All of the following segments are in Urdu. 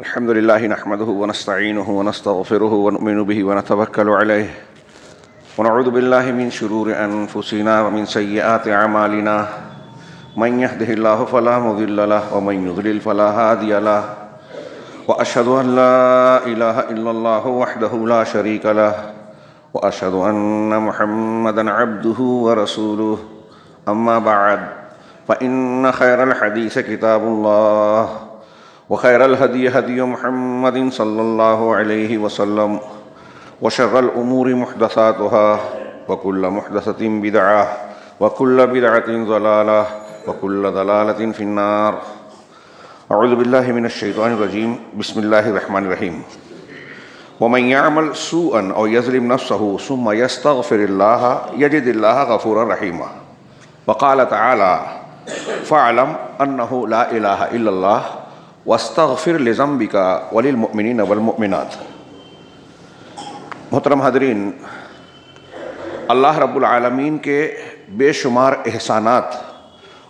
الحمد لله نحمده ونستعينه ونستغفره ونؤمن به ونتوكل عليه ونعوذ بالله من شرور أنفسنا ومن سيئات أعمالنا من يهده الله فلا مضل له ومن يضلل فلا هادي له وأشهد أن لا إله إلا الله وحده لا شريك له وأشهد أن محمدا عبده ورسوله أما بعد فإن خير الحديث كتاب الله وخير الهدي هدي محمد صلى الله عليه وسلم وشر الأمور محدثاتها وكل محدثة بدعة وكل بدعة ضلالة وكل ضلالة في النار. أعوذ بالله من الشيطان الرجيم. بسم الله الرحمن الرحيم. ومن يعمل سوءا أو يظلم نفسه ثم يستغفر الله يجد الله غفورا رحيما. وقال تعالى فاعلم أنه لا إله إلا الله واستغفر لذنبك وللمؤمنين والمؤمنات. محترم حاضرین، اللہ رب العالمین کے بے شمار احسانات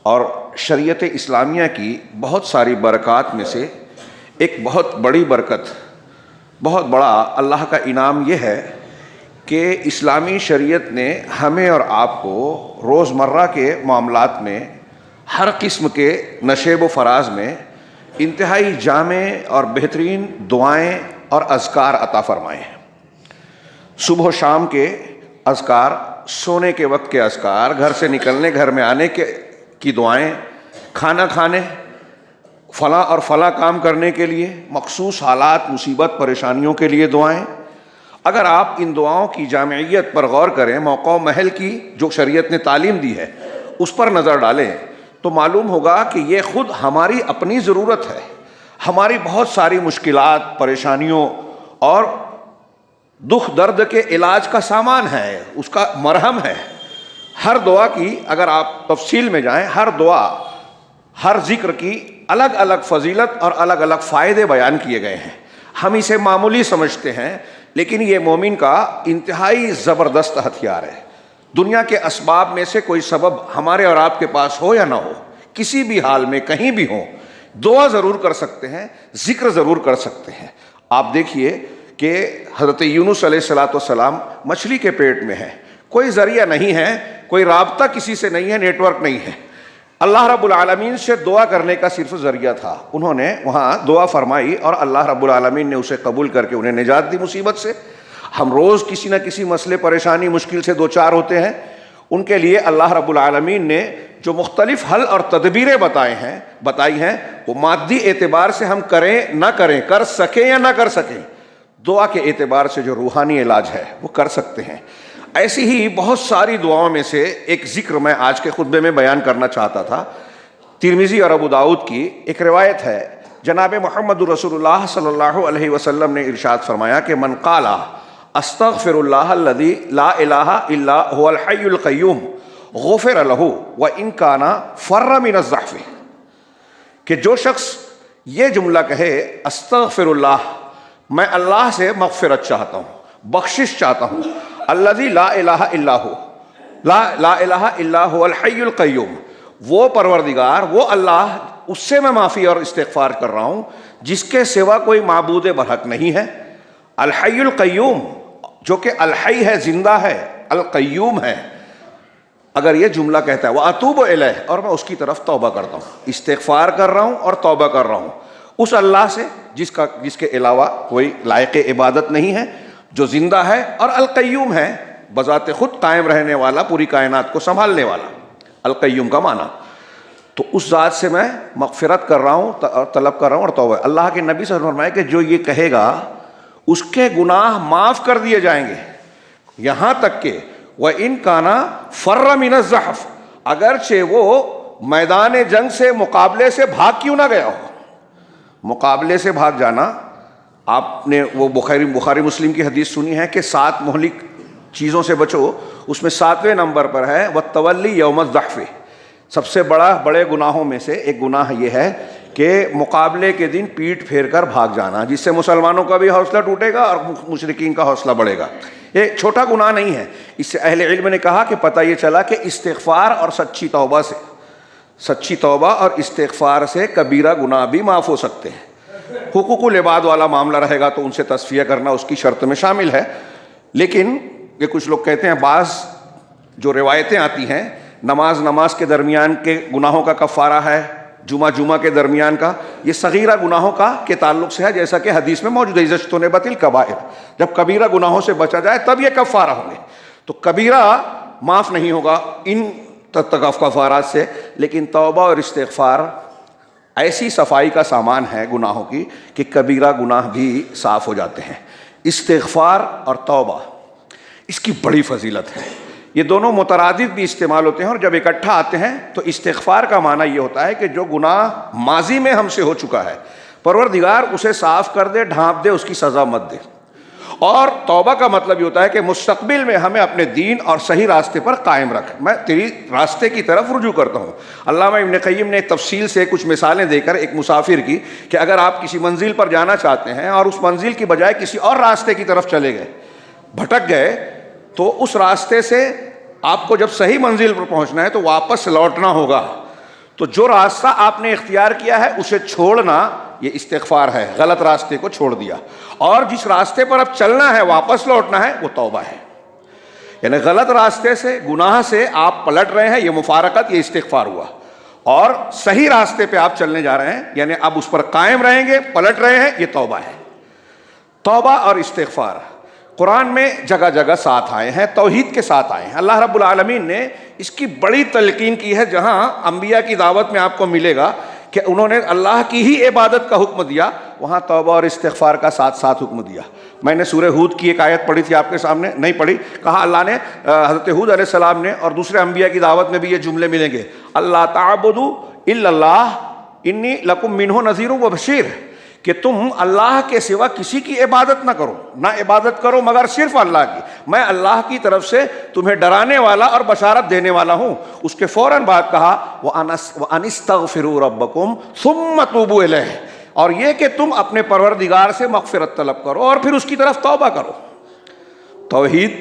اور شریعت اسلامیہ کی بہت ساری برکات میں سے ایک بہت بڑی برکت، بہت بڑا اللہ کا انعام یہ ہے کہ اسلامی شریعت نے ہمیں اور آپ کو روزمرہ کے معاملات میں ہر قسم کے نشیب و فراز میں انتہائی جامع اور بہترین دعائیں اور اذکار عطا فرمائے ہیں. صبح و شام کے اذکار، سونے کے وقت کے اذکار، گھر سے نکلنے گھر میں آنے کی دعائیں، کھانا کھانے، فلاں اور فلاں کام کرنے کے لیے، مخصوص حالات، مصیبت، پریشانیوں کے لیے دعائیں. اگر آپ ان دعاؤں کی جامعیت پر غور کریں، موقع و محل کی جو شریعت نے تعلیم دی ہے اس پر نظر ڈالیں، تو معلوم ہوگا کہ یہ خود ہماری اپنی ضرورت ہے. ہماری بہت ساری مشکلات، پریشانیوں اور دکھ درد کے علاج کا سامان ہے، اس کا مرہم ہے. ہر دعا کی اگر آپ تفصیل میں جائیں، ہر دعا، ہر ذکر کی الگ الگ فضیلت اور الگ الگ فائدے بیان کیے گئے ہیں. ہم اسے معمولی سمجھتے ہیں، لیکن یہ مومن کا انتہائی زبردست ہتھیار ہے. دنیا کے اسباب میں سے کوئی سبب ہمارے اور آپ کے پاس ہو یا نہ ہو، کسی بھی حال میں کہیں بھی ہو، دعا ضرور کر سکتے ہیں، ذکر ضرور کر سکتے ہیں. آپ دیکھیے کہ حضرت یونس علیہ السلام مچھلی کے پیٹ میں ہے، کوئی ذریعہ نہیں ہے، کوئی رابطہ کسی سے نہیں ہے، نیٹ ورک نہیں ہے. اللہ رب العالمین سے دعا کرنے کا صرف ذریعہ تھا. انہوں نے وہاں دعا فرمائی اور اللہ رب العالمین نے اسے قبول کر کے انہیں نجات دی مصیبت سے. ہم روز کسی نہ کسی مسئلے، پریشانی، مشکل سے دوچار ہوتے ہیں. ان کے لیے اللہ رب العالمین نے جو مختلف حل اور تدبیریں بتائی ہیں وہ مادی اعتبار سے ہم کریں نہ کریں، کر سکیں یا نہ کر سکیں، دعا کے اعتبار سے جو روحانی علاج ہے وہ کر سکتے ہیں. ایسی ہی بہت ساری دعاؤں میں سے ایک ذکر میں آج کے خطبے میں بیان کرنا چاہتا تھا. ترمذی اور ابو داؤد کی ایک روایت ہے، جناب محمد رسول اللہ صلی اللہ علیہ وسلم نے ارشاد فرمایا کہ من قال استغفر اللہ الذی لا الہ الا هو الحی القیوم غفر له وان کان فر من الضعف، کہ جو شخص یہ جملہ کہے، استغفر اللہ، میں اللہ سے مغفرت چاہتا ہوں، بخشش چاہتا ہوں، الذی لا الہ الا ہو، لا الہ الا هو الحی القیوم، وہ پروردگار، وہ اللہ، اس سے میں معافی اور استغفار کر رہا ہوں جس کے سوا کوئی معبود برحق نہیں ہے. الحی القیوم، جو کہ الحی ہے، زندہ ہے، القیوم ہے. اگر یہ جملہ کہتا ہے وَأَتُوبُ إِلَيْهِ، اور میں اس کی طرف توبہ کرتا ہوں، استغفار کر رہا ہوں اور توبہ کر رہا ہوں اس اللہ سے جس کے علاوہ کوئی لائق عبادت نہیں ہے، جو زندہ ہے اور القیوم ہے، بذات خود قائم رہنے والا، پوری کائنات کو سنبھالنے والا. القیوم کا معنی، تو اس ذات سے میں مغفرت کر رہا ہوں اور طلب کر رہا ہوں اور توبہ. اللہ کے نبی صلی اللہ علیہ وسلم فرمایا کہ جو یہ کہے گا اس کے گناہ معاف کر دیے جائیں گے، یہاں تک کہ وَإِن كَانَ فَرَّ مِنَ الزَّحْفِ، اگرچہ وہ میدان جنگ سے، مقابلے سے بھاگ کیوں نہ گیا ہو. مقابلے سے بھاگ جانا، آپ نے وہ بخاری مسلم کی حدیث سنی ہے کہ 7 مہلک چیزوں سے بچو، اس میں 7ویں نمبر پر ہے وَالتَّوَلِّ يَوْمَ الزَّحْفِ. سب سے بڑے گناہوں میں سے ایک گناہ یہ ہے کہ مقابلے کے دن پیٹ پھیر کر بھاگ جانا، جس سے مسلمانوں کا بھی حوصلہ ٹوٹے گا اور مشرکین کا حوصلہ بڑھے گا. یہ چھوٹا گناہ نہیں ہے. اس سے اہل علم نے کہا کہ پتہ یہ چلا کہ استغفار اور سچی توبہ اور استغفار سے کبیرہ گناہ بھی معاف ہو سکتے ہیں. حقوق العباد والا معاملہ رہے گا تو ان سے تصفیہ کرنا اس کی شرط میں شامل ہے. لیکن یہ کچھ لوگ کہتے ہیں بعض جو روایتیں آتی ہیں نماز کے درمیان کے گناہوں کا کفارہ ہے، جمعہ کے درمیان کا، یہ صغیرہ گناہوں کا کے تعلق سے ہے، جیسا کہ حدیث میں موجود ہے اجتنبت الکبائر، جب کبیرہ گناہوں سے بچا جائے تب یہ کفارہ ہوں گے. تو کبیرہ معاف نہیں ہوگا ان کفارات سے، لیکن توبہ اور استغفار ایسی صفائی کا سامان ہے گناہوں کی کہ کبیرہ گناہ بھی صاف ہو جاتے ہیں. استغفار اور توبہ اس کی بڑی فضیلت ہے. یہ دونوں مترادف بھی استعمال ہوتے ہیں، اور جب اکٹھا آتے ہیں تو استغفار کا معنی یہ ہوتا ہے کہ جو گناہ ماضی میں ہم سے ہو چکا ہے پروردگار اسے صاف کر دے، ڈھانپ دے، اس کی سزا مت دے. اور توبہ کا مطلب یہ ہوتا ہے کہ مستقبل میں ہمیں اپنے دین اور صحیح راستے پر قائم رکھ، میں تیری راستے کی طرف رجوع کرتا ہوں. علامہ ابن قیم نے تفصیل سے کچھ مثالیں دے کر ایک مسافر کی کہ اگر آپ کسی منزل پر جانا چاہتے ہیں اور اس منزل کی بجائے کسی اور راستے کی طرف چلے گئے، بھٹک گئے، تو اس راستے سے آپ کو جب صحیح منزل پر پہنچنا ہے تو واپس لوٹنا ہوگا. تو جو راستہ آپ نے اختیار کیا ہے اسے چھوڑنا یہ استغفار ہے، غلط راستے کو چھوڑ دیا. اور جس راستے پر اب چلنا ہے، واپس لوٹنا ہے، وہ توبہ ہے. یعنی غلط راستے سے، گناہ سے آپ پلٹ رہے ہیں، یہ مفارقت، یہ استغفار ہوا. اور صحیح راستے پہ آپ چلنے جا رہے ہیں، یعنی اب اس پر قائم رہیں گے، پلٹ رہے ہیں، یہ توبہ ہے. توبہ اور استغفار قرآن میں جگہ جگہ ساتھ آئے ہیں، توحید کے ساتھ آئے ہیں. اللہ رب العالمین نے اس کی بڑی تلقین کی ہے. جہاں انبیاء کی دعوت میں آپ کو ملے گا کہ انہوں نے اللہ کی ہی عبادت کا حکم دیا، وہاں توبہ اور استغفار کا ساتھ ساتھ حکم دیا. میں نے سورہ ہود کی ایک آیت پڑھی تھی آپ کے سامنے، نہیں پڑھی. کہا اللہ نے حضرت ہود علیہ السلام نے، اور دوسرے انبیاء کی دعوت میں بھی یہ جملے ملیں گے، اللہ تعبدوا الا اللہ انی لکم منہ نذیر و بشیر، کہ تم اللہ کے سوا کسی کی عبادت نہ کرو، نہ عبادت کرو مگر صرف اللہ کی، میں اللہ کی طرف سے تمہیں ڈرانے والا اور بشارت دینے والا ہوں. اس کے فوراً بعد کہا وَأَنِ اسْتَغْفِرُوا رَبَّكُمْ ثُمَّ تُوبُوا إِلَيْهِ، اور یہ کہ تم اپنے پروردگار سے مغفرت طلب کرو اور پھر اس کی طرف توبہ کرو. توحید،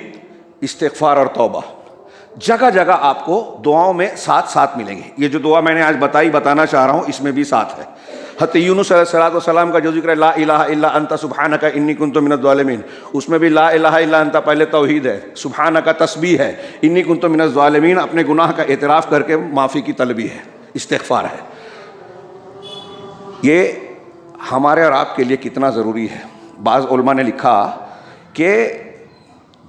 استغفار اور توبہ جگہ جگہ آپ کو دعاؤں میں ساتھ ساتھ ملیں گے. یہ جو دعا میں نے آج بتانا چاہ رہا ہوں اس میں بھی ساتھ ہے. حضرت یونس علیہ السلام کا جو ذکر ہے لا الہ الا انت سبحانک انی کنت من الظالمین، اس میں بھی لا الہ الا انت پہلے توحید ہے، سبحانک تسبیح ہے، انی کنت من الظالمین اپنے گناہ کا اعتراف کر کے معافی کی طلبی ہے، استغفار ہے. یہ ہمارے اور آپ کے لیے کتنا ضروری ہے. بعض علماء نے لکھا کہ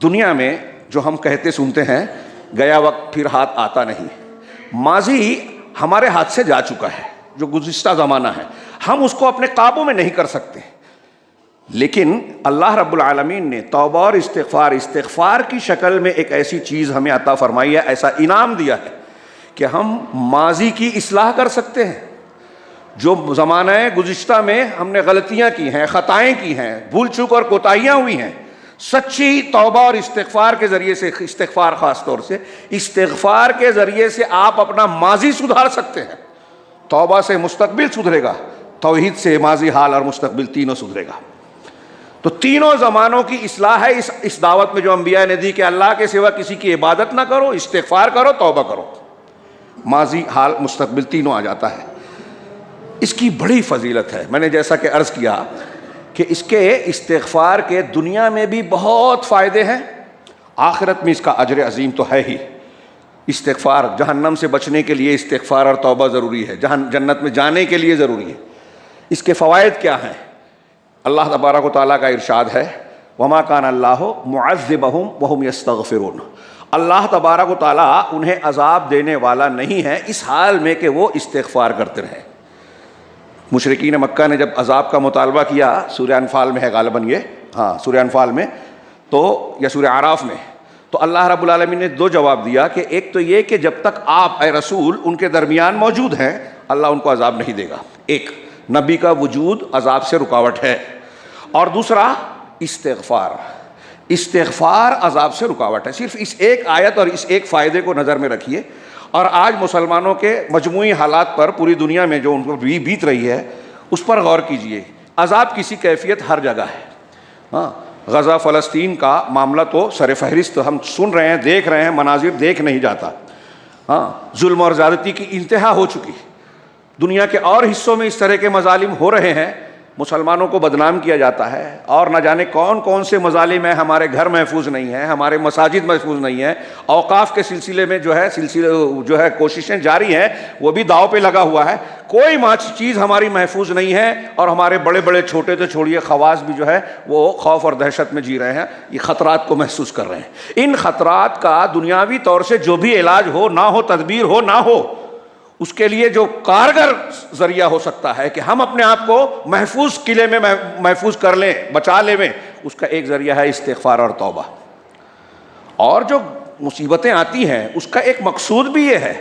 دنیا میں جو ہم کہتے سنتے ہیں گیا وقت پھر ہاتھ آتا نہیں، ماضی ہمارے ہاتھ سے جا چکا ہے، جو گزشتہ زمانہ ہے ہم اس کو اپنے قابو میں نہیں کر سکتے. لیکن اللہ رب العالمین نے توبہ اور استغفار کی شکل میں ایک ایسی چیز ہمیں عطا فرمائی ہے، ایسا انعام دیا ہے کہ ہم ماضی کی اصلاح کر سکتے ہیں. جو زمانہ گزشتہ میں ہم نے غلطیاں کی ہیں، خطائیں کی ہیں، بھول چوک اور کوتاہیاں ہوئی ہیں، سچی توبہ اور استغفار کے ذریعے سے، استغفار خاص طور سے استغفار کے ذریعے سے آپ اپنا ماضی سدھار سکتے ہیں. توبہ سے مستقبل سدھرے گا، توحید سے ماضی، حال اور مستقبل تینوں سدھرے گا. تو تینوں زمانوں کی اصلاح ہے اس دعوت میں جو انبیاء نے دی کہ اللہ کے سوا کسی کی عبادت نہ کرو، استغفار کرو، توبہ کرو. ماضی، حال، مستقبل تینوں آ جاتا ہے. اس کی بڑی فضیلت ہے. میں نے جیسا کہ عرض کیا کہ اس کے استغفار کے دنیا میں بھی بہت فائدے ہیں، آخرت میں اس کا اجر عظیم تو ہے ہی. استغفار، جہنم سے بچنے کے لیے استغفار اور توبہ ضروری ہے، جنت میں جانے کے لیے ضروری ہے. اس کے فوائد کیا ہیں؟ اللہ تبارک و تعالیٰ کا ارشاد ہے وَمَا كَانَ اللَّهُ مُعَذِّبَهُمْ وَهُمْ يَسْتَغْفِرُونَ، اللہ تبارک و تعالیٰ انہیں عذاب دینے والا نہیں ہے اس حال میں کہ وہ استغفار کرتے رہیں. مشرکین مکہ نے جب عذاب کا مطالبہ کیا، سورہ انفال میں ہے غالباً یہ، سورہ انفال میں تو یا سورہ اعراف میں، تو اللہ رب العالمین نے دو جواب دیا کہ ایک تو یہ کہ جب تک آپ اے رسول ان کے درمیان موجود ہیں اللہ ان کو عذاب نہیں دے گا، ایک نبی کا وجود عذاب سے رکاوٹ ہے، اور دوسرا استغفار عذاب سے رکاوٹ ہے. صرف اس ایک آیت اور اس ایک فائدے کو نظر میں رکھیے، اور آج مسلمانوں کے مجموعی حالات پر پوری دنیا میں جو ان کو بیت رہی ہے اس پر غور کیجئے. عذاب کسی کیفیت ہر جگہ ہے. غزہ فلسطین کا معاملہ تو سر فہرست ہم سن رہے ہیں، دیکھ رہے ہیں، مناظر دیکھ نہیں جاتا. ظلم اور زیادتی کی انتہا ہو چکی. دنیا کے اور حصوں میں اس طرح کے مظالم ہو رہے ہیں مسلمانوں کو بدنام کیا جاتا ہے، اور نہ جانے کون کون سے مظالم ہیں، ہمارے گھر محفوظ نہیں ہیں، ہمارے مساجد محفوظ نہیں ہیں، اوقاف کے سلسلے میں جو ہے کوششیں جاری ہیں، وہ بھی داؤ پہ لگا ہوا ہے، کوئی چیز ہماری محفوظ نہیں ہے، اور ہمارے بڑے بڑے چھوٹے تو چھوڑیے خواص بھی جو ہے وہ خوف اور دہشت میں جی رہے ہیں، یہ خطرات کو محسوس کر رہے ہیں۔ ان خطرات کا دنیاوی طور سے جو بھی علاج ہو نہ ہو، تدبیر ہو نہ ہو، اس کے لیے جو کارگر ذریعہ ہو سکتا ہے کہ ہم اپنے آپ کو محفوظ قلعے میں محفوظ کر لیں، بچا لیں، اس کا ایک ذریعہ ہے استغفار اور توبہ۔ اور جو مصیبتیں آتی ہیں اس کا ایک مقصود بھی یہ ہے،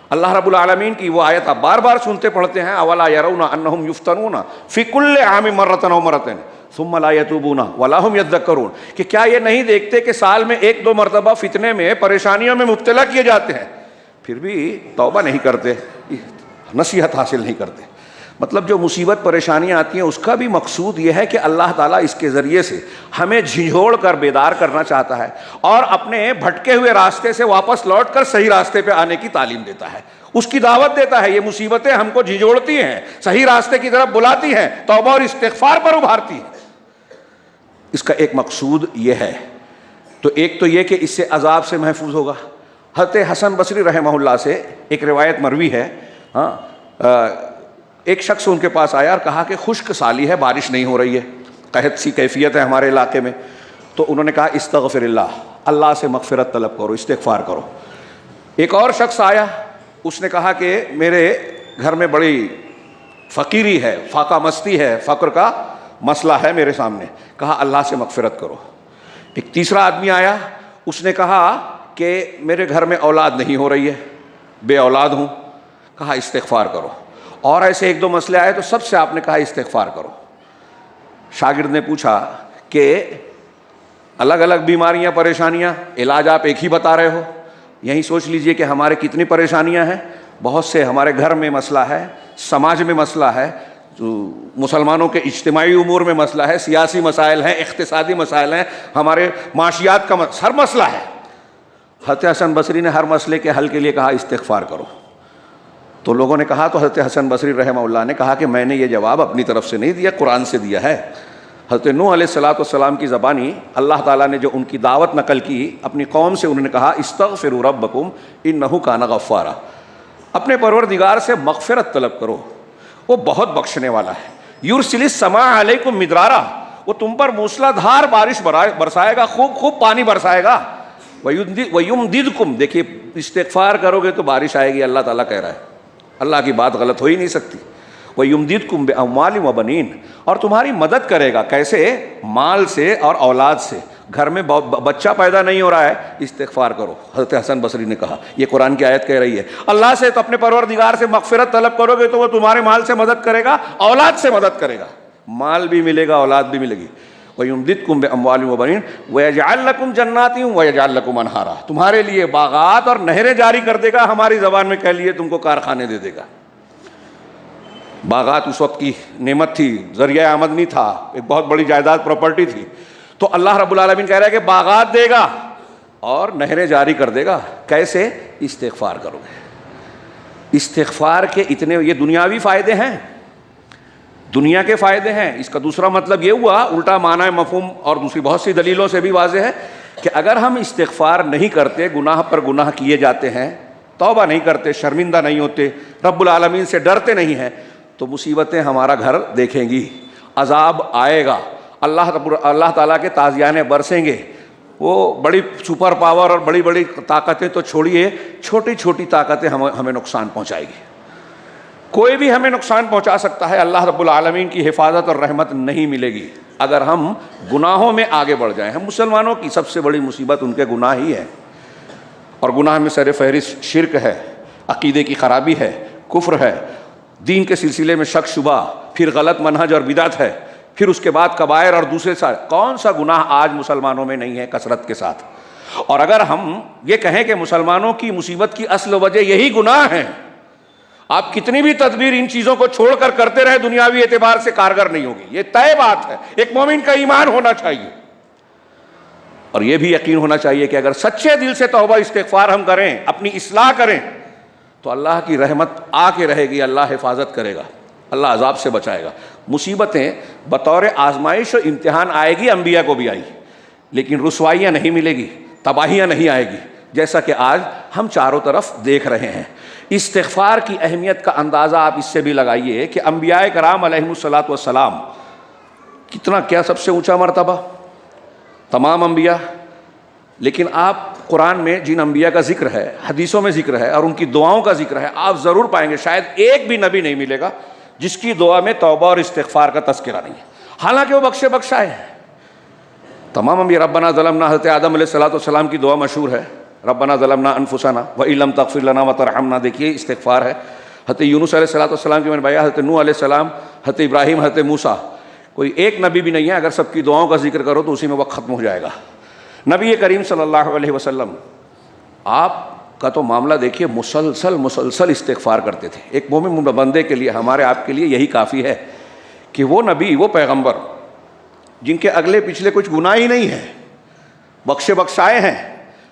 اللہ رب العالمین کی وہ آیت آپ بار بار سنتے پڑھتے ہیں، اولا یرون انہم یفتنون فی کل عام مرۃ او مرتين ثم لا يتوبون ولا هم يذکرون، کہ کیا یہ نہیں دیکھتے کہ سال میں ایک دو مرتبہ فتنے میں، پریشانیوں میں مبتلا کیے جاتے ہیں، پھر بھی توبہ نہیں کرتے، نصیحت حاصل نہیں کرتے۔ مطلب جو مصیبت پریشانیاں آتی ہیں اس کا بھی مقصود یہ ہے کہ اللہ تعالیٰ اس کے ذریعے سے ہمیں جھنجھوڑ کر بیدار کرنا چاہتا ہے، اور اپنے بھٹکے ہوئے راستے سے واپس لوٹ کر صحیح راستے پہ آنے کی تعلیم دیتا ہے، اس کی دعوت دیتا ہے۔ یہ مصیبتیں ہم کو جھنجھوڑتی ہیں، صحیح راستے کی طرف بلاتی ہیں، توبہ اور استغفار پر ابھارتی ہیں۔ اس کا ایک مقصود یہ ہے۔ تو ایک تو یہ کہ اس سے عذاب سے محفوظ ہوگا۔ حضرت حسن بصری رحمہ اللہ سے ایک روایت مروی ہے، ایک شخص ان کے پاس آیا اور کہا کہ خشک سالی ہے، بارش نہیں ہو رہی ہے، قحط سی کیفیت ہے ہمارے علاقے میں۔ تو انہوں نے کہا استغفر اللہ، اللہ سے مغفرت طلب کرو، استغفار کرو۔ ایک اور شخص آیا، اس نے کہا کہ میرے گھر میں بڑی فقیری ہے، فاقہ مستی ہے، فقر کا مسئلہ ہے میرے سامنے، کہا اللہ سے مغفرت کرو۔ ایک تیسرا آدمی آیا، اس نے کہا کہ میرے گھر میں اولاد نہیں ہو رہی ہے، بے اولاد ہوں، کہا استغفار کرو۔ اور ایسے ایک دو مسئلے آئے تو سب سے آپ نے کہا استغفار کرو۔ شاگرد نے پوچھا کہ الگ الگ بیماریاں، پریشانیاں، علاج آپ ایک ہی بتا رہے ہو، یہی سوچ لیجئے کہ ہمارے کتنی پریشانیاں ہیں، بہت سے ہمارے گھر میں مسئلہ ہے، سماج میں مسئلہ ہے، مسلمانوں کے اجتماعی امور میں مسئلہ ہے، سیاسی مسائل ہیں، اقتصادی مسائل ہیں، ہمارے معاشیات کا ہر مسئلہ ہے۔ حضرت حسن بصری نے ہر مسئلے کے حل کے لیے کہا استغفار کرو۔ تو لوگوں نے کہا، تو حضرت حسن بصری رحمہ اللہ نے کہا کہ میں نے یہ جواب اپنی طرف سے نہیں دیا، قرآن سے دیا ہے۔ حضرت نوح علیہ السلام کی زبانی اللہ تعالیٰ نے جو ان کی دعوت نقل کی اپنی قوم سے، انہوں نے کہا استغفروا ربکم انہ کان غفارا، اپنے پروردگار سے مغفرت طلب کرو، وہ بہت بخشنے والا ہے۔ یرسل السماء علیکم مدرارا، وہ تم پر موسلا دھار بارش برسائے گا، خوب خوب پانی برسائے گا۔ وَيُمْدِدْكُمْ، دیکھیے استغفار کرو گے تو بارش آئے گی، اللہ تعالیٰ کہہ رہا ہے، اللہ کی بات غلط ہو ہی نہیں سکتی۔ وَيُمْدِدْكُمْ بِأَمْوَالٍ وَبَنِينَ، اور تمہاری مدد کرے گا، کیسے؟ مال سے اور اولاد سے۔ گھر میں بچہ پیدا نہیں ہو رہا ہے، استغفار کرو، حضرت حسن بصری نے کہا، یہ قرآن کی آیت کہہ رہی ہے۔ اللہ سے، تو اپنے پروردگار سے مغفرت طلب کرو گے تو وہ تمہارے مال سے مدد کرے گا، اولاد سے مدد کرے گا، مال بھی ملے گا، اولاد بھی ملے گی۔ وَيُمْدِدْكُمْ بِأَمْوَالٍ وَبَنِينَ وَيَجْعَلْ لَكُمْ جَنَّاتٍ وَيَجْعَلْ لَكُمْ أَنْهَارًا، تمہارے لیے باغات اور نہریں جاری کر دے گا، ہماری زبان میں کہہ لیے تم کو کارخانے دے دے گا۔ باغات اس وقت کی نعمت تھی، ذریعہ آمدنی تھا، ایک بہت بڑی جائیداد پراپرٹی تھی۔ تو اللہ رب العالمین کہہ رہا ہے کہ باغات دے گا اور نہریں جاری کر دے گا، کیسے؟ استغفار کرو گے۔ استغفار کے اتنے یہ دنیاوی فائدے ہیں، دنیا کے فائدے ہیں۔ اس کا دوسرا مطلب یہ ہوا، الٹا معنی مفہوم اور دوسری بہت سی دلیلوں سے بھی واضح ہے کہ اگر ہم استغفار نہیں کرتے، گناہ پر گناہ کیے جاتے ہیں، توبہ نہیں کرتے، شرمندہ نہیں ہوتے، رب العالمین سے ڈرتے نہیں ہیں، تو مصیبتیں ہمارا گھر دیکھیں گی، عذاب آئے گا، اللہ تعالیٰ کے تازیانے برسیں گے۔ وہ بڑی سپر پاور اور بڑی بڑی طاقتیں تو چھوڑیے، چھوٹی چھوٹی طاقتیں ہمیں نقصان پہنچائے گی۔ کوئی بھی ہمیں نقصان پہنچا سکتا ہے، اللہ رب العالمین کی حفاظت اور رحمت نہیں ملے گی اگر ہم گناہوں میں آگے بڑھ جائیں۔ ہم مسلمانوں کی سب سے بڑی مصیبت ان کے گناہ ہی ہے، اور گناہ میں سر فہرست شرک ہے، عقیدے کی خرابی ہے، کفر ہے، دین کے سلسلے میں شک شبہ، پھر غلط منہج اور بدعت ہے، پھر اس کے بعد کبائر اور دوسرے سارے۔ کون سا گناہ آج مسلمانوں میں نہیں ہے کثرت کے ساتھ؟ اور اگر ہم یہ کہیں کہ مسلمانوں کی مصیبت کی اصل وجہ یہی گناہ ہے، آپ کتنی بھی تدبیر ان چیزوں کو چھوڑ کر کرتے رہے، دنیاوی اعتبار سے کارگر نہیں ہوگی، یہ طے بات ہے۔ ایک مومن کا ایمان ہونا چاہیے، اور یہ بھی یقین ہونا چاہیے کہ اگر سچے دل سے توبہ استغفار ہم کریں، اپنی اصلاح کریں، تو اللہ کی رحمت آ کے رہے گی، اللہ حفاظت کرے گا، اللہ عذاب سے بچائے گا. مصیبتیں بطور آزمائش و امتحان آئے گی, انبیاء کو بھی آئی, لیکن رسوائیاں نہیں ملے گی, تباہیاں نہیں آئے گی, جیسا کہ آج ہم چاروں طرف دیکھ رہے ہیں. استغفار کی اہمیت کا اندازہ آپ اس سے بھی لگائیے کہ انبیاء کرام علیہم الصلاۃ والسلام کتنا, کیا سب سے اونچا مرتبہ تمام انبیاء, لیکن آپ قرآن میں جن انبیاء کا ذکر ہے, حدیثوں میں ذکر ہے اور ان کی دعاؤں کا ذکر ہے, آپ ضرور پائیں گے شاید ایک بھی نبی نہیں ملے گا جس کی دعا میں توبہ اور استغفار کا تذکرہ نہیں ہے, حالانکہ وہ بخشے بخشائے ہیں. تمام انبیاء, ربنا ظلمنا, حضرت آدم علیہ الصلوۃ والسلام کی دعا مشہور ہے, ربنا ظلمنا انفسنا وان لم تغفر لنا وترحمنا, دیکھیے استغفار ہے. حضرت یونس علیہ الصلوۃ والسلام کے میں نے بھائی, حضرت نوح علیہ السلام, حضرت ابراہیم, حضرت موسیٰ, کوئی ایک نبی بھی نہیں ہے, اگر سب کی دعاؤں کا ذکر کرو تو اسی میں وقت ختم ہو جائے گا. نبی کریم صلی اللہ علیہ وسلم آپ کا تو معاملہ دیکھیے, مسلسل استغفار کرتے تھے. ایک مومن بندے کے لیے, ہمارے آپ کے لیے یہی کافی ہے کہ وہ نبی, وہ پیغمبر جن کے اگلے پچھلے کچھ گناہ ہی نہیں ہیں, بخشے بخشائے ہیں.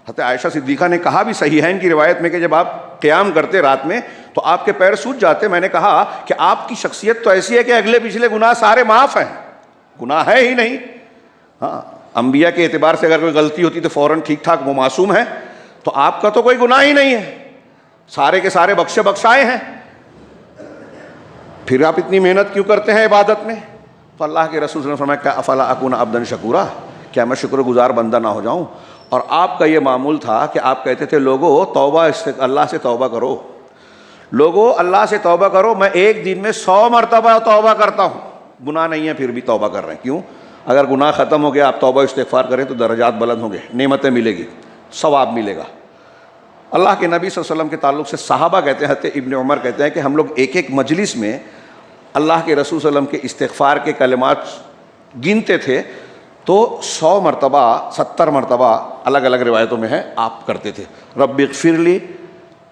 حضرت عائشہ صدیقہ نے کہا بھی صحیحین کی روایت میں کہ جب آپ قیام کرتے رات میں تو آپ کے پیر سوج جاتے. میں نے کہا کہ آپ کی شخصیت تو ایسی ہے کہ اگلے پچھلے گناہ سارے معاف ہیں, گناہ ہے ہی نہیں. ہاں, انبیاء کے اعتبار سے اگر کوئی غلطی ہوتی تو فوراً ٹھیک ٹھاک وہ معصوم ہے, تو آپ کا تو کوئی گناہ ہی نہیں ہے, سارے کے سارے بخشے بخشائے ہیں. پھر آپ اتنی محنت کیوں کرتے ہیں عبادت میں؟ تو اللہ کے رسول صلی اللہ علیہ وسلم نے فرمایا, افلا اکون عبدا شکورا, کیا میں شکر گزار بندہ نہ ہو جاؤں؟ اور آپ کا یہ معمول تھا کہ آپ کہتے تھے لوگوں توبہ, اللہ سے توبہ کرو, لوگوں اللہ سے توبہ کرو. میں ایک دن میں 100 مرتبہ توبہ کرتا ہوں, گناہ نہیں ہے پھر بھی توبہ کر رہے ہیں. کیوں؟ اگر گناہ ختم ہو گیا, آپ توبہ استغفار کریں تو درجات بلند ہوں گے, نعمتیں ملے گی, ثواب ملے گا. اللہ کے نبی صلی اللہ علیہ وسلم کے تعلق سے صحابہ کہتے ہیں, حضرت ابن عمر کہتے ہیں کہ ہم لوگ ایک ایک مجلس میں اللہ کے رسول صلی اللہ علیہ وسلم کے استغفار کے کلمات گنتے تھے تو 100 مرتبہ 70 مرتبہ الگ الگ روایتوں میں ہے آپ کرتے تھے. رب اغفر لی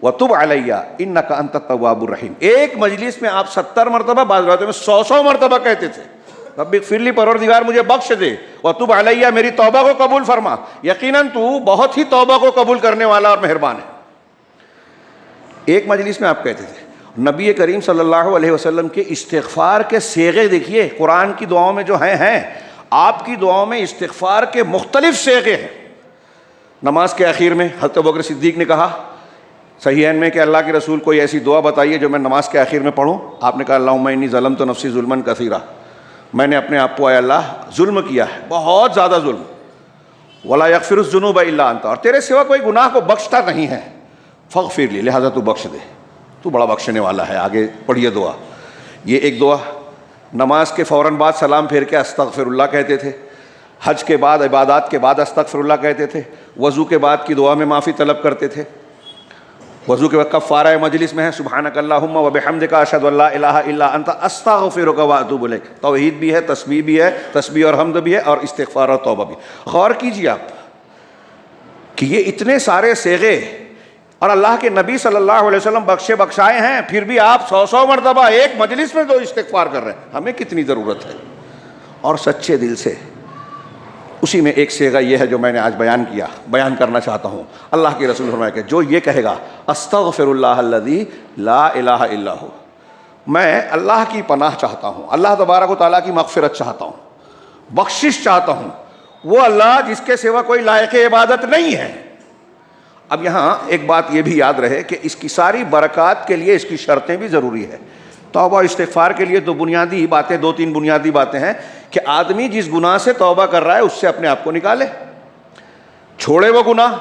وتب علی انک انت التواب الرحیم. ایک مجلس میں آپ 70 مرتبہ, بعض روایتوں میں 100 مرتبہ کہتے تھے, رب اغفر لی, پروردگار مجھے بخش دے, وتب علی, میری توبہ کو قبول فرما, یقیناً تو بہت ہی توبہ کو قبول کرنے والا اور مہربان ہے. ایک مجلس میں آپ کہتے تھے. نبی کریم صلی اللہ علیہ وسلم کے استغفار کے صیغے دیکھیے, قرآن کی دعاؤں میں جو ہیں, آپ کی دعاؤں میں استغفار کے مختلف صیغے ہیں. نماز کے اخیر میں حضرت ابوبکر صدیق نے کہا صحیحین میں کہ اللہ کے رسول کوئی ایسی دعا بتائیے جو میں نماز کے آخر میں پڑھوں. آپ نے کہا اللہم انی ظلمت نفسی ظلما کثیرا, میں نے اپنے آپ کو اے اللہ ظلم کیا ہے, بہت زیادہ ظلم. ولا یغفر الذنوب الا انت, اور تیرے سوا کوئی گناہ کو بخشتا نہیں ہے. فاغفر لی, لہذا تو بخش دے, تو بڑا بخشنے والا ہے. آگے پڑھیے دعا. یہ ایک دعا. نماز کے فوراً بعد سلام پھیر کے استغفر اللہ کہتے تھے. حج کے بعد, عبادات کے بعد استغفر اللہ کہتے تھے. وضو کے بعد کی دعا میں معافی طلب کرتے تھے. وضو کے وقت کفارہ مجلس میں ہے سبحانک اللہم وبحمدک اشہد ان لا الہ الا انت استغفرک واتوب الیک. توحید بھی ہے, تسبیح بھی ہے, تسبیح اور حمد بھی ہے, اور استغفار اور توبہ بھی. غور کیجیے آپ کہ یہ اتنے سارے صیغے, اور اللہ کے نبی صلی اللہ علیہ وسلم بخشے بخشائے ہیں, پھر بھی آپ 100 مرتبہ ایک مجلس میں جو استغفار کر رہے ہیں. ہمیں کتنی ضرورت ہے, اور سچے دل سے. اسی میں ایک صیغہ یہ ہے جو میں نے آج بیان کرنا چاہتا ہوں. اللہ کے رسول فرمایا کہ جو یہ کہے گا استغفر اللہ الذی لا الہ الا ہو, میں اللہ کی پناہ چاہتا ہوں, اللہ تبارک و تعالیٰ کی مغفرت چاہتا ہوں, بخشش چاہتا ہوں, وہ اللہ جس کے سوا کوئی لائق عبادت نہیں ہے. اب یہاں ایک بات یہ بھی یاد رہے کہ اس کی ساری برکات کے لیے اس کی شرطیں بھی ضروری ہے. توبہ استغفار کے لیے دو تین بنیادی باتیں ہیں کہ آدمی جس گناہ سے توبہ کر رہا ہے اس سے اپنے آپ کو نکالے, چھوڑے وہ گناہ,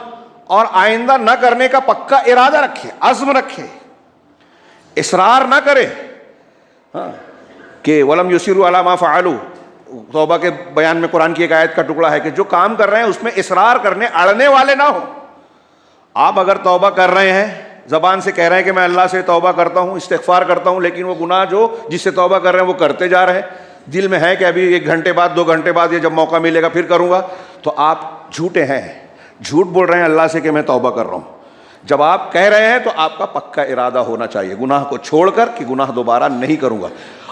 اور آئندہ نہ کرنے کا پکا ارادہ رکھے, عزم رکھے, اصرار نہ کرے. کہ ولم یصروا علی ما فعلوا, توبہ کے بیان میں قرآن کی ایک آیت کا ٹکڑا ہے کہ جو کام کر رہے ہیں اس میں اصرار کرنے اڑنے والے نہ ہو. آپ اگر توبہ کر رہے ہیں, زبان سے کہہ رہے ہیں کہ میں اللہ سے توبہ کرتا ہوں, استغفار کرتا ہوں, لیکن وہ گناہ جو جس سے توبہ کر رہے ہیں وہ کرتے جا رہے ہیں, دل میں ہے کہ ابھی 1 گھنٹے بعد 2 گھنٹے بعد یہ جب موقع ملے گا پھر کروں گا, تو آپ جھوٹے ہیں, جھوٹ بول رہے ہیں اللہ سے کہ میں توبہ کر رہا ہوں. جب آپ کہہ رہے ہیں تو آپ کا پکا ارادہ ہونا چاہیے گناہ کو چھوڑ کر کہ گناہ دوبارہ نہیں کروں گا.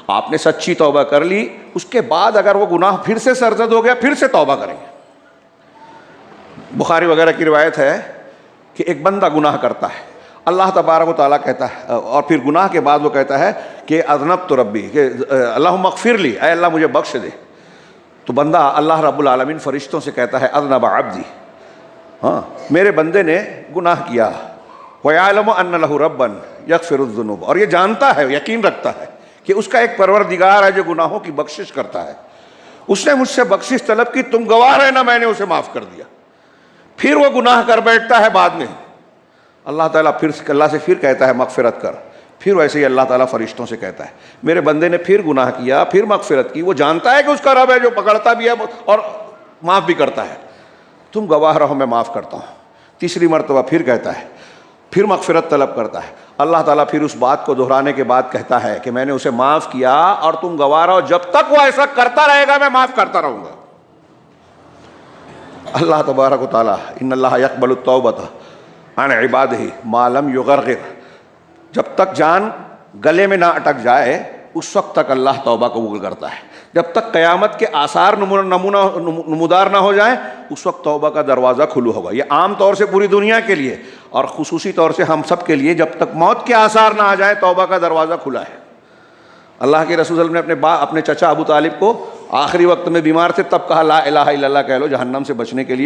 آپ نے سچی توبہ کر لی, اس کے بعد اگر وہ گناہ پھر سے سرزد ہو گیا پھر سے توبہ کریں گے. بخاری وغیرہ کی روایت ہے کہ ایک بندہ گناہ کرتا ہے اللہ تبارک و تعالیٰ کہتا ہے، اور پھر گناہ کے بعد وہ کہتا ہے کہ اذنبت ربی، کہ اللہم اغفر لی، اے اللہ مجھے بخش دے. تو بندہ اللہ رب العالمین فرشتوں سے کہتا ہے اذنب عبدی، ہاں میرے بندے نے گناہ کیا. وَيَعْلَمُ أَنَّ لَهُ رَبًّا يَغْفِرُ الذُّنُوبَ، اور یہ جانتا ہے، یقین رکھتا ہے کہ اس کا ایک پروردگار ہے جو گناہوں کی بخشش کرتا ہے. اس نے مجھ سے بخشش طلب کی، تم گواہ رہنا میں نے اسے معاف کر دیا. پھر وہ گناہ کر بیٹھتا ہے بعد میں، اللہ تعالیٰ اللہ سے پھر کہتا ہے مغفرت کر. پھر ویسے ہی اللہ تعالیٰ فرشتوں سے کہتا ہے میرے بندے نے پھر گناہ کیا، پھر مغفرت کی. وہ جانتا ہے کہ اس کا رب ہے جو پکڑتا بھی ہے اور معاف بھی کرتا ہے، تم گواہ رہو میں معاف کرتا ہوں. تیسری مرتبہ پھر کہتا ہے، پھر مغفرت طلب کرتا ہے. اللہ تعالیٰ پھر اس بات کو دہرانے کے بعد کہتا ہے کہ میں نے اسے معاف کیا اور تم گواہ رہو، جب تک وہ ایسا کرتا رہے گا میں معاف کرتا رہوں گا. اللہ تبارک و تعالیٰ ان اللہ یقبل التوبۃ عن عبادہ ما لم یغرغر، جب تک جان گلے میں نہ اٹک جائے اس وقت تک اللہ توبہ قبول کرتا ہے. جب تک قیامت کے آثار نمودار نہ ہو جائیں اس وقت توبہ کا دروازہ کھلو ہوگا. یہ عام طور سے پوری دنیا کے لیے اور خصوصی طور سے ہم سب کے لیے، جب تک موت کے آثار نہ آ جائیں توبہ کا دروازہ کھلا ہے. اللہ کے رسول صلی اللہ علیہ وسلم نے اپنے چچا ابو طالب کو آخری وقت میں بیمار تھے تب کہا لا الہ الا اللہ کہہ لو، جہنم سے بچانے کے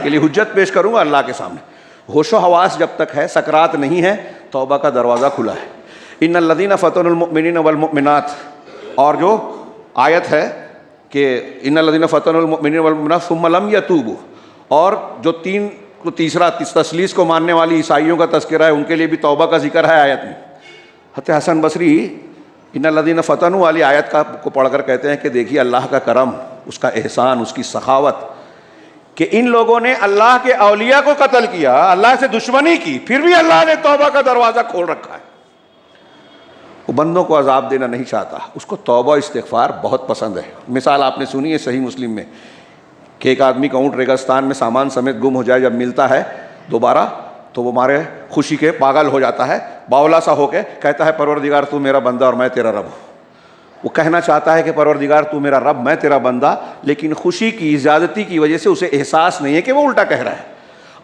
لیے حجت پیش کروں گا اللہ کے سامنے. ہوش و حواس جب تک ہے، سکرات نہیں ہے، توبہ کا دروازہ کھلا ہے. ان الذین فتنوا المؤمنین والمؤمنات، اور جو آیت ہے کہ ان الذین فتنوا المؤمنین والمؤمنات ثم لم یتوبوا، اور جو تیسرا تثلیث کو ماننے والی عیسائیوں کا تذکرہ ہے ان کے لیے بھی توبہ کا ذکر ہے آیت میں. حضرت حسن بصری ان الذین فتنوا والی آیت کو پڑھ کر کہتے ہیں کہ دیکھیے اللہ کا کرم، اس کا احسان، اس کی سخاوت، کہ ان لوگوں نے اللہ کے اولیاء کو قتل کیا، اللہ سے دشمنی کی، پھر بھی اللہ نے توبہ کا دروازہ کھول رکھا ہے. وہ بندوں کو عذاب دینا نہیں چاہتا، اس کو توبہ استغفار بہت پسند ہے. مثال آپ نے سنی ہے صحیح مسلم میں کہ ایک آدمی کا اونٹ ریگستان میں سامان سمیت گم ہو جائے، جب ملتا ہے دوبارہ تو وہ مارے خوشی کے پاگل ہو جاتا ہے، باولا سا ہو کے کہتا ہے پروردگار تو میرا بندہ اور میں تیرا رب ہوں. وہ کہنا چاہتا ہے کہ پروردگار تو میرا رب میں تیرا بندہ، لیکن خوشی کی زیادتی کی وجہ سے اسے احساس نہیں ہے کہ وہ الٹا کہہ رہا ہے.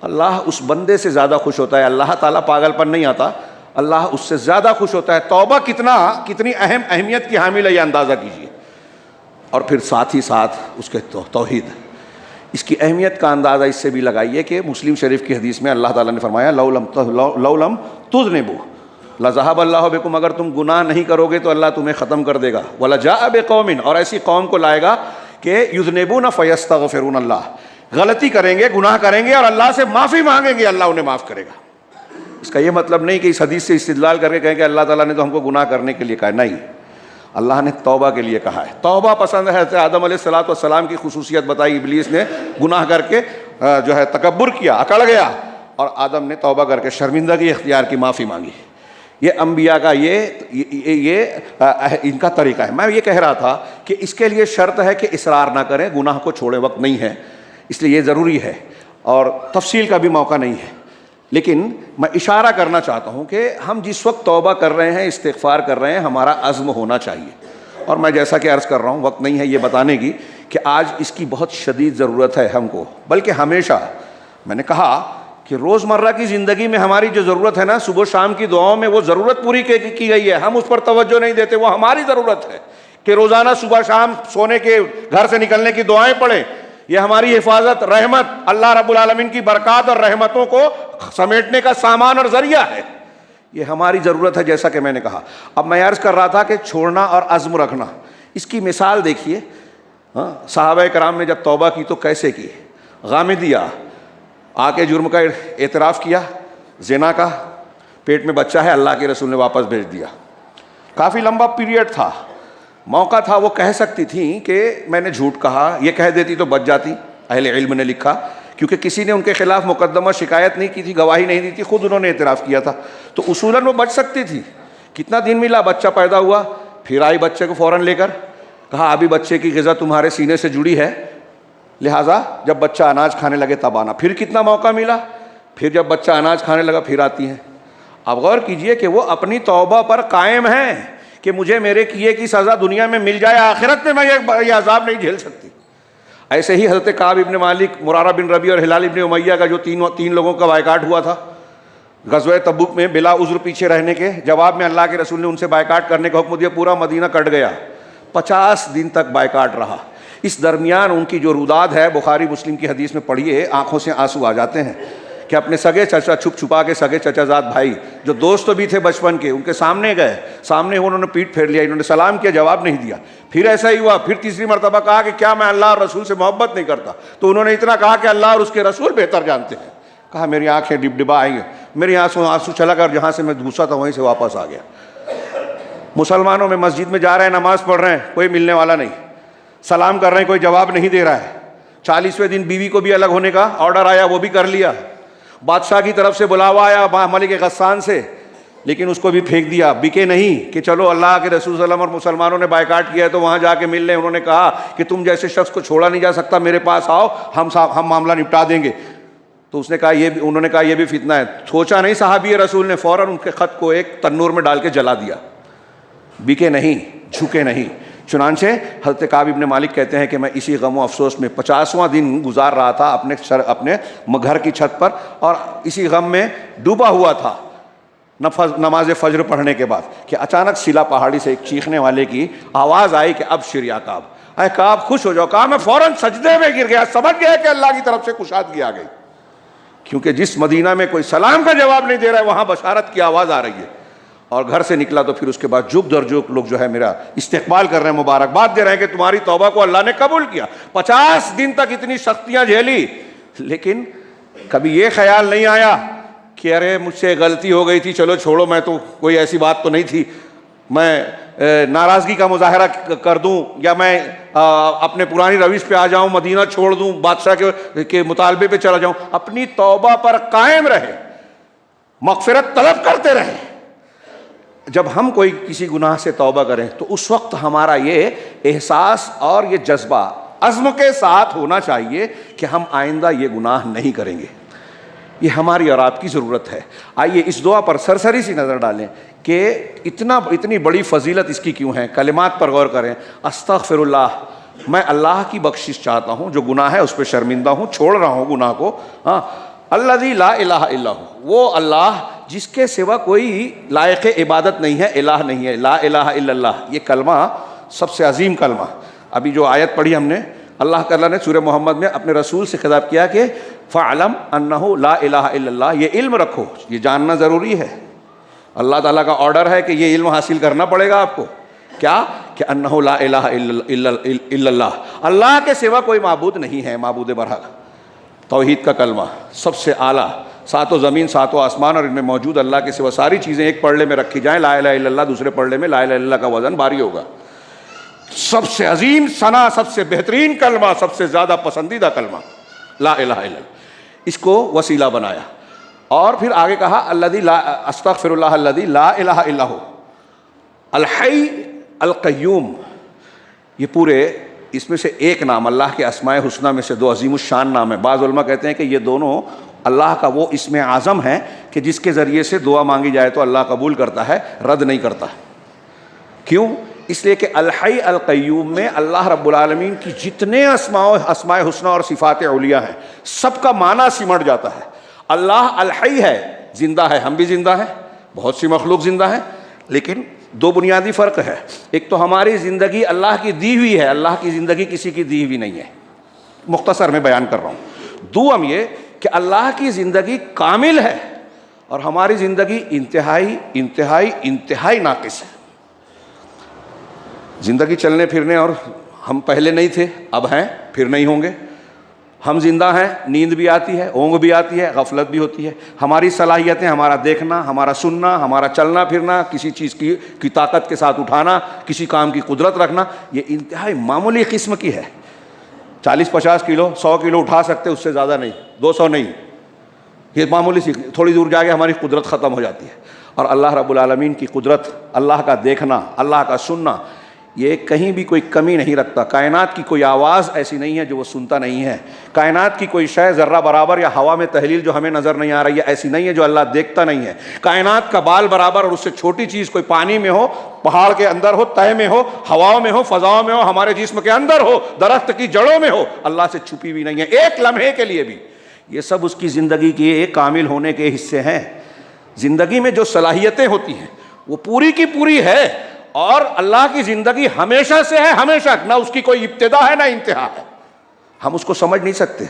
اللہ اس بندے سے زیادہ خوش ہوتا ہے. اللہ تعالیٰ پاگل پر نہیں آتا، اللہ اس سے زیادہ خوش ہوتا ہے. توبہ کتنی اہمیت کی حامل ہے یہ اندازہ کیجیے. اور پھر ساتھ ہی ساتھ اس کے توحید، اس کی اہمیت کا اندازہ اس سے بھی لگائیے کہ مسلم شریف کی حدیث میں اللہ تعالیٰ نے فرمایا لو لم تذنبوا لذهب اللہ بکم، اگر تم گناہ نہیں کرو گے تو اللہ تمہیں ختم کر دے گا. وَلَجَاءَ بِقَوْمٍ، اور ایسی قوم کو لائے گا کہ یذنبون فیستغفرون اللہ، غلطی کریں گے، گناہ کریں گے اور اللہ سے معافی مانگیں گے، اللہ انہیں معاف کرے گا. اس کا یہ مطلب نہیں کہ اس حدیث سے استدلال کر کے کہیں کہ اللہ تعالیٰ نے تو ہم کو گناہ کرنے کے لیے کہا، نہیں، اللہ نے توبہ کے لیے کہا ہے. توبہ پسند ہے. حضرت آدم علیہ السلام کی خصوصیت بتائی، ابلیس نے گناہ کر کے جو ہے تکبر کیا، اکڑ گیا، اور آدم نے توبہ کر کے شرمندگی اختیار کی، معافی مانگی. یہ انبیاء کا یہ ان کا طریقہ ہے. میں یہ کہہ رہا تھا کہ اس کے لیے شرط ہے کہ اصرار نہ کریں، گناہ کو چھوڑے وقت نہیں ہے، اس لیے یہ ضروری ہے اور تفصیل کا بھی موقع نہیں ہے. لیکن میں اشارہ کرنا چاہتا ہوں کہ ہم جس وقت توبہ کر رہے ہیں، استغفار کر رہے ہیں، ہمارا عزم ہونا چاہیے. اور میں جیسا کہ عرض کر رہا ہوں، وقت نہیں ہے یہ بتانے کی کہ آج اس کی بہت شدید ضرورت ہے ہم کو، بلکہ ہمیشہ. میں نے کہا کہ روزمرہ کی زندگی میں ہماری جو ضرورت ہے نا، صبح شام کی دعاؤں میں وہ ضرورت پوری کی گئی ہے، ہم اس پر توجہ نہیں دیتے. وہ ہماری ضرورت ہے کہ روزانہ صبح شام سونے کے گھر سے نکلنے کی دعائیں پڑھیں. یہ ہماری حفاظت، رحمت، اللہ رب العالمین کی برکات اور رحمتوں کو سمیٹنے کا سامان اور ذریعہ ہے. یہ ہماری ضرورت ہے جیسا کہ میں نے کہا. اب میں عرض کر رہا تھا کہ چھوڑنا اور عزم رکھنا، اس کی مثال دیکھیے. صحابہ کرام نے جب توبہ کی تو کیسے کی؟ غامدیہ آ کے جرم کا اعتراف کیا، زنا کا، پیٹ میں بچہ ہے، اللہ کے رسول نے واپس بھیج دیا. کافی لمبا پیریڈ تھا، موقع تھا، وہ کہہ سکتی تھیں کہ میں نے جھوٹ کہا، یہ کہہ دیتی تو بچ جاتی. اہل علم نے لکھا کیونکہ کسی نے ان کے خلاف مقدمہ شکایت نہیں کی تھی، گواہی نہیں دی تھی، خود انہوں نے اعتراف کیا تھا، تو اصولاً وہ بچ سکتی تھی. کتنا دن ملا، بچہ پیدا ہوا، پھر آئی بچے کو فوراً لے کر، کہا ابھی بچے کی غذا تمہارے سینے سے جڑی ہے، لہٰذا جب بچہ اناج کھانے لگے تب آنا. پھر کتنا موقع ملا، پھر جب بچہ اناج کھانے لگا پھر آتی ہیں. اب غور کیجئے کہ وہ اپنی توبہ پر قائم ہیں کہ مجھے میرے کیے کی سزا دنیا میں مل جائے، آخرت میں یہ عذاب نہیں جھیل سکتی. ایسے ہی حضرت کعب ابن مالک، مرارہ بن ربیع اور ہلال ابن امیہ کا جو تین لوگوں کا بائیکاٹ ہوا تھا، غزوہ تبوک میں بلا عذر پیچھے رہنے کے جواب میں اللہ کے رسول نے ان سے بائیکاٹ کرنے کا حکم دیا، پورا مدینہ کٹ گیا، 50 دن تک بائیکاٹ رہا۔ اس درمیان ان کی جو روداد ہے، بخاری مسلم کی حدیث میں پڑھیے، آنکھوں سے آنسو آ جاتے ہیں کہ اپنے سگے چچا چھپ چھپا کے، سگے چچا زاد بھائی جو دوست بھی تھے بچپن کے، ان کے سامنے گئے، سامنے انہوں نے پیٹ پھیر لیا، انہوں نے سلام کیا، جواب نہیں دیا۔ پھر ایسا ہی ہوا، پھر تیسری مرتبہ کہا کہ کیا میں اللہ اور رسول سے محبت نہیں کرتا؟ تو انہوں نے اتنا کہا کہ اللہ اور اس کے رسول بہتر جانتے ہیں۔ کہا میری آنکھیں ڈبڈبا آئیں گے، میری آنسو چلا کر جہاں سے میں گھسا تھا وہیں سے واپس آ گیا۔ مسلمانوں میں مسجد میں جا رہے ہیں، نماز پڑھ رہے ہیں، کوئی ملنے والا نہیں، سلام کر رہے ہیں، کوئی جواب نہیں دے رہا ہے۔ 40ویں دن بیوی کو بھی الگ ہونے کا آرڈر آیا، وہ بھی کر لیا۔ بادشاہ کی طرف سے بلاوا آیا ملک غسان سے، لیکن اس کو بھی پھینک دیا، بکے نہیں کہ چلو اللہ کے رسول صلی اللہ علیہ وسلم اور مسلمانوں نے بائیکاٹ کیا ہے تو وہاں جا کے مل لیں۔ انہوں نے کہا کہ تم جیسے شخص کو چھوڑا نہیں جا سکتا، میرے پاس آؤ، ہم معاملہ نپٹا دیں گے۔ تو اس نے کہا انہوں نے کہا یہ بھی فتنہ ہے۔ سوچا نہیں صحابی رسول نے، فوراً ان کے خط کو ایک تنور میں ڈال کے جلا دیا۔ بکے نہیں، جھکے نہیں۔ چنانچہ حضرت کعب ابن مالک کہتے ہیں کہ میں اسی غم و افسوس میں 50واں دن گزار رہا تھا اپنے گھر کی چھت پر، اور اسی غم میں ڈوبا ہوا تھا نماز فجر پڑھنے کے بعد کہ اچانک سلا پہاڑی سے ایک چیخنے والے کی آواز آئی کہ اب شر یا کعب، اے کعب خوش ہو جاؤ۔ کہا میں فوراً سجدے میں گر گیا، سمجھ گیا کہ اللہ کی طرف سے کشادگی آ گئی، کیونکہ جس مدینہ میں کوئی سلام کا جواب نہیں دے رہا ہے وہاں بشارت کی آواز آ رہی ہے۔ اور گھر سے نکلا تو پھر اس کے بعد جھک در جھک لوگ جو ہے میرا استقبال کر رہے ہیں، مبارکباد دے رہے ہیں کہ تمہاری توبہ کو اللہ نے قبول کیا۔ 50 دن تک اتنی سختیاں جھیلی، لیکن کبھی یہ خیال نہیں آیا کہ ارے مجھ سے غلطی ہو گئی تھی، چلو چھوڑو، میں تو کوئی ایسی بات تو نہیں تھی، میں ناراضگی کا مظاہرہ کر دوں یا میں اپنے پرانی روش پہ آ جاؤں، مدینہ چھوڑ دوں، بادشاہ کے مطالبے پہ چلا جاؤں۔ اپنی توبہ پر قائم رہے، مغفرت طلب کرتے رہے۔ جب ہم کوئی کسی گناہ سے توبہ کریں تو اس وقت ہمارا یہ احساس اور یہ جذبہ عزم کے ساتھ ہونا چاہیے کہ ہم آئندہ یہ گناہ نہیں کریں گے۔ یہ ہماری اور آپ کی ضرورت ہے۔ آئیے اس دعا پر سرسری سی نظر ڈالیں کہ اتنی بڑی فضیلت اس کی کیوں ہے۔ کلمات پر غور کریں۔ استغفر اللہ، میں اللہ کی بخشش چاہتا ہوں، جو گناہ ہے اس پہ شرمندہ ہوں، چھوڑ رہا ہوں گناہ کو۔ الذی لا الہ الا ہو، وہ اللہ جس کے سوا کوئی لائق عبادت نہیں ہے، الہ نہیں ہے، لا الہ الا اللہ۔ یہ کلمہ سب سے عظیم کلمہ۔ ابھی جو آیت پڑھی ہم نے، اللہ تعالیٰ نے سورہ محمد میں اپنے رسول سے خطاب کیا کہ فَعْلَمْ أَنَّهُ لَا إِلَهَ إِلَّا اللَّهُ، یہ علم رکھو، یہ جاننا ضروری ہے۔ اللہ تعالیٰ کا آرڈر ہے کہ یہ علم حاصل کرنا پڑے گا آپ کو۔ کیا کہ أَنَّهُ لَا إِلَهَ إِلَّا اللَّهُ، اللہ کے سوا کوئی معبود نہیں ہے، معبود برحق۔ توحید کا کلمہ سب سے اعلیٰ، ساتوں زمین ساتوں آسمان اور ان میں موجود اللہ کے سوا ساری چیزیں ایک پڑھنے میں رکھی جائیں، لا الہ الا اللہ، دوسرے پڑھنے میں لا الہ الا اللہ کا وزن بھاری ہوگا۔ سب سے عظیم ثنا، سب سے بہترین کلمہ، سب سے زیادہ پسندیدہ کلمہ لا الہ الا اللہ، اس کو وسیلہ بنایا۔ اور پھر آگے کہا الذی لا استغفر اللہ الذی لا الہ الا ہو، الحی القیوم۔ یہ پورے اس میں سے ایک نام اللہ کے اسماء حسنہ میں سے 2 عظیم الشان نام ہے۔ بعض علماء کہتے ہیں کہ یہ دونوں اللہ کا وہ اسم اعظم ہے کہ جس کے ذریعے سے دعا مانگی جائے تو اللہ قبول کرتا ہے، رد نہیں کرتا۔ کیوں؟ اس لیے کہ الحی القیوم میں اللہ رب العالمین کی جتنے اسماء حسنہ اور صفات علیہ ہیں سب کا معنی سمٹ جاتا ہے۔ اللہ الحی ہے، زندہ ہے، ہم بھی زندہ ہیں، بہت سی مخلوق زندہ ہیں، لیکن 2 بنیادی فرق ہے۔ ایک تو ہماری زندگی اللہ کی دی ہوئی ہے، اللہ کی زندگی کسی کی دی ہوئی نہیں ہے، مختصر میں بیان کر رہا ہوں۔ دوم یہ کہ اللہ کی زندگی کامل ہے اور ہماری زندگی انتہائی ناقص ہے۔ زندگی چلنے پھرنے، اور ہم پہلے نہیں تھے، اب ہیں، پھر نہیں ہوں گے۔ ہم زندہ ہیں، نیند بھی آتی ہے، اونگ بھی آتی ہے، غفلت بھی ہوتی ہے۔ ہماری صلاحیتیں، ہمارا دیکھنا، ہمارا سننا، ہمارا چلنا پھرنا، کسی چیز کی طاقت کے ساتھ اٹھانا، کسی کام کی قدرت رکھنا، یہ انتہائی معمولی قسم کی ہے۔ 40-50 کلو 100 کلو اٹھا سکتے، اس سے زیادہ نہیں، 200 نہیں، یہ معمولی سی، تھوڑی دور جا کے ہماری قدرت ختم ہو جاتی ہے۔ اور اللہ رب العالمین کی قدرت، اللہ کا دیکھنا، اللہ کا سننا، یہ کہیں بھی کوئی کمی نہیں رکھتا۔ کائنات کی کوئی آواز ایسی نہیں ہے جو وہ سنتا نہیں ہے۔ کائنات کی کوئی شے ذرہ برابر یا ہوا میں تحلیل جو ہمیں نظر نہیں آ رہی ہے ایسی نہیں ہے جو اللہ دیکھتا نہیں ہے۔ کائنات کا بال برابر اور اس سے چھوٹی چیز کوئی پانی میں ہو، پہاڑ کے اندر ہو، تہہ میں ہو، ہواؤں میں ہو، فضاؤں میں ہو، ہمارے جسم کے اندر ہو، درخت کی جڑوں میں ہو، اللہ سے چھپی ہوئی نہیں ہے ایک لمحے کے لیے بھی۔ یہ سب اس کی زندگی کے ایک کامل ہونے کے حصے ہیں۔ زندگی میں جو صلاحیتیں ہوتی ہیں وہ پوری کی پوری ہے، اور اللہ کی زندگی ہمیشہ سے ہے، ہمیشہ، نہ اس کی کوئی ابتدا ہے نہ انتہا ہے، ہم اس کو سمجھ نہیں سکتے.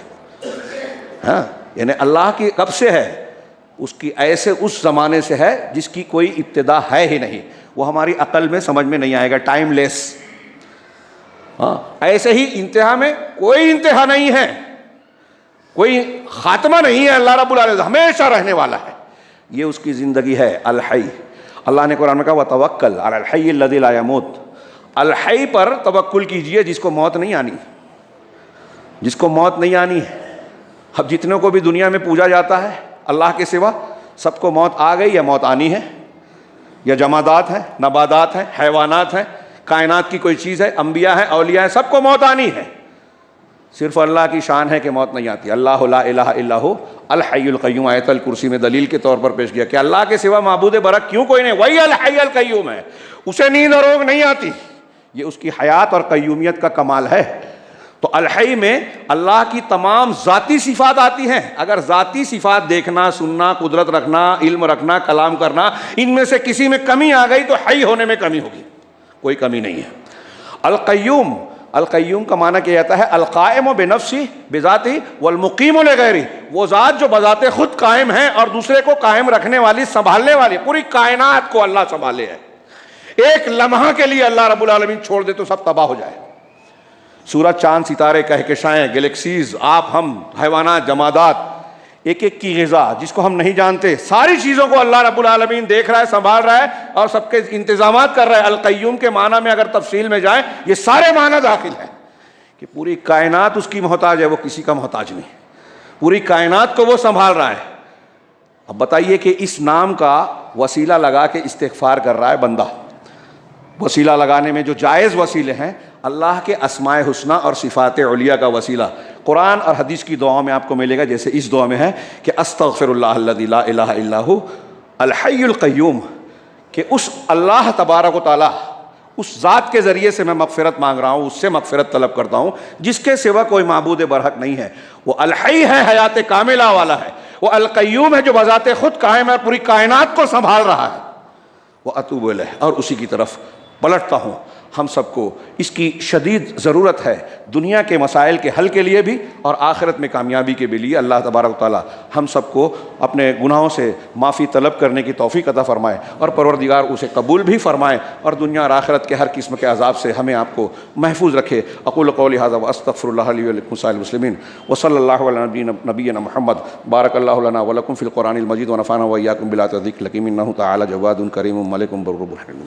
ہاں یعنی اللہ کی کب سے ہے، اس کی ایسے اس زمانے سے ہے جس کی کوئی ابتدا ہے ہی نہیں، وہ ہماری عقل میں سمجھ میں نہیں آئے گا، ٹائم لیس. ہاں ایسے ہی انتہا میں کوئی انتہا نہیں ہے، کوئی خاتمہ نہیں ہے، اللہ رب العالمین ہمیشہ رہنے والا ہے، یہ اس کی زندگی ہے. الحی، اللہ نے قرآن میں کہا وتوکل علی الحی الذی لا یموت، الحی پر توکل کیجئے جس کو موت نہیں آنی، جس کو موت نہیں آنی ہے. اب جتنے کو بھی دنیا میں پوجا جاتا ہے اللہ کے سوا، سب کو موت آ گئی یا موت آنی ہے، یا جمادات ہیں، نباتات ہیں، حیوانات ہیں، کائنات کی کوئی چیز ہے، انبیاء ہیں، اولیاء ہیں، سب کو موت آنی ہے. صرف اللہ کی شان ہے کہ موت نہیں آتی. اللہ لا الہ الا ہو الحی القیوم، آیت الکرسی میں دلیل کے طور پر پیش کیا کہ اللہ کے سوا معبود برحق کیوں کوئی نہیں، وہی الحی القیوم ہے، اسے نیند اور روگ نہیں آتی، یہ اس کی حیات اور قیومیت کا کمال ہے. تو الحی میں اللہ کی تمام ذاتی صفات آتی ہیں. اگر ذاتی صفات دیکھنا، سننا، قدرت رکھنا، علم رکھنا، کلام کرنا، ان میں سے کسی میں کمی آ گئی تو حی ہونے میں کمی ہوگی، کوئی کمی نہیں ہے. القیوم، القیوم کا معنی کیا جاتا ہے القائم بنفسہ بذاتہ والمقیم لغیرہ، وہ ذات جو بذات خود قائم ہے اور دوسرے کو قائم رکھنے والی، سنبھالنے والی. پوری کائنات کو اللہ سنبھالے ہے، ایک لمحہ کے لیے اللہ رب العالمین چھوڑ دے تو سب تباہ ہو جائے. سورج، چاند، ستارے، کہکشائیں، گلیکسیز، آپ، ہم، حیوانات، جمادات، ایک ایک کی غذا جس کو ہم نہیں جانتے، ساری چیزوں کو اللہ رب العالمین دیکھ رہا ہے، سنبھال رہا ہے اور سب کے انتظامات کر رہا ہے. القیوم کے معنی میں اگر تفصیل میں جائیں یہ سارے معنی داخل ہیں کہ پوری کائنات اس کی محتاج ہے، وہ کسی کا محتاج نہیں، پوری کائنات کو وہ سنبھال رہا ہے. اب بتائیے کہ اس نام کا وسیلہ لگا کے استغفار کر رہا ہے بندہ. وسیلہ لگانے میں جو جائز وسیلے ہیں، اللہ کے اسماء حسنی اور صفات علیہ کا وسیلہ قرآن اور حدیث کی دعاؤں میں آپ کو ملے گا. جیسے اس دعا میں ہے کہ استغفر اللہ الذی لا الہ الا ہو الحی القیوم، کہ اس اللہ تبارک و تعالی، اس ذات کے ذریعے سے میں مغفرت مانگ رہا ہوں، اس سے مغفرت طلب کرتا ہوں جس کے سوا کوئی معبود برحق نہیں ہے. وہ الحی ہے، حیات کاملہ والا ہے. وہ القیوم ہے جو بذات خود قائم ہے، پوری کائنات کو سنبھال رہا ہے. وہ اتوب الیہ، اور اسی کی طرف پلٹتا ہوں. ہم سب کو اس کی شدید ضرورت ہے، دنیا کے مسائل کے حل کے لیے بھی اور آخرت میں کامیابی کے بھی لیے. اللہ تبارک و تعالی ہم سب کو اپنے گناہوں سے معافی طلب کرنے کی توفیق عطا فرمائے، اور پروردگار اسے قبول بھی فرمائے، اور دنیا اور آخرت کے ہر قسم کے عذاب سے ہمیں آپ کو محفوظ رکھے. اقول قولی ھذا واستغفر اللہ لی ولکم سائر المسلمین، وصلی اللہ علی نبینا محمد. بارک اللہ لنا ولکم فی القرآن المجید ونفعنا وإیاکم بالآیات والذکر الحکیم، انہ تعالی جواد کریم ملک بر رحیم.